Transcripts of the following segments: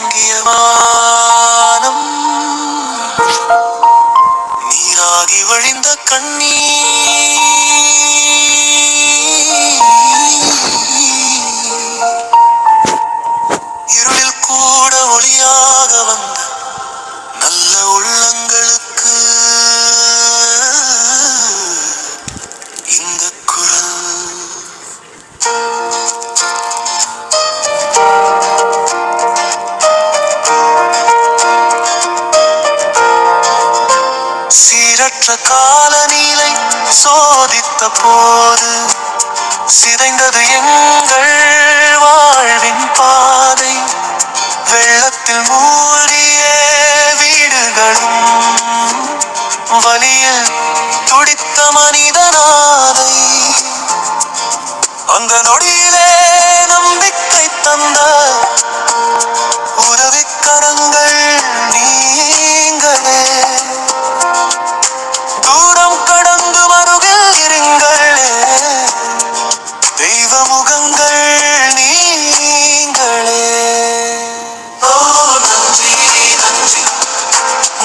இறங்கிய வானம் நீராகி வழிந்த கண்ணீர் இருளில் கூட ஒளியாக வந்த நல்ல உள்ளங்களுக்கு இந்த குரல். சீரற்ற காலநிலை சோதித்த போது சிதைந்தது எங்கள் வாழ்வின் பாதை. வெள்ளத்தில் மூழ்கிய வீடுகளும் வலியில் துடித்த மனிதனாதை. அந்த நொடியிலே நம்பிக்கை தந்த உதவிக்கரங்கள் நீங்களே. தூரம் கடந்து அருகில் இருங்களே, தெய்வ முகங்கள் நீங்களே. ஓ நன்றி நன்றி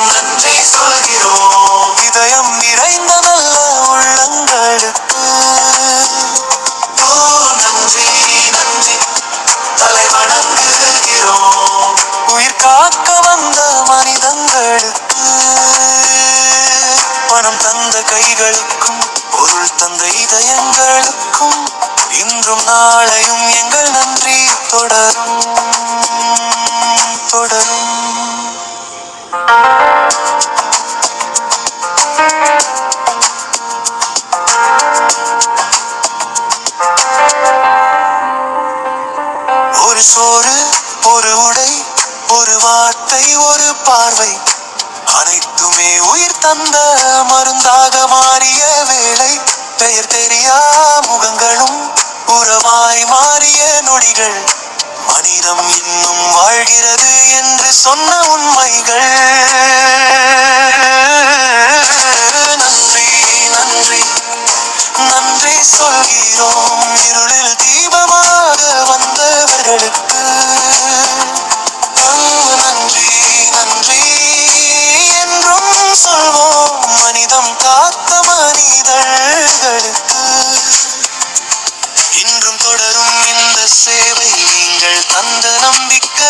நன்றி சொல்கிறோம் இதயம் நிறைந்த நல்ல உள்ளங்களுக்கு. ஓ நன்றி நன்றி தலை வணங்குகிறோம் உயிர் காக்க வந்த மனிதங்களுக்கு. பணம் தந்த கைகளுக்கும் பொருள் தந்த இதயங்களுக்கும் இன்றும் நாளையும் எங்கள் நன்றி தொடரும் தொடரும். ஒரு சோறு, ஒரு உடை, ஒரு வார்த்தை, ஒரு பார்வை, அனைத்துமே உயிர் தந்த மருந்தாக மாறிய வேளை. பெயர் தெரியா முகங்களும் உறவாய் மாறிய நொடிகள், மனிதம் இன்னும் வாழ்கிறது என்று சொன்ன உண்மைகள். நன்றி நன்றி நன்றி சொல்கிறோம் இருளில் தீபமாக வந்தவர்களுக்கு. நன்றி நன்றி என்றும் சொல்வோம் மனிதம் காத்த மனிதர்களுக்கு. இன்றும் தொடரும் இந்த சேவை நீங்கள் தந்த நம்பிக்கை.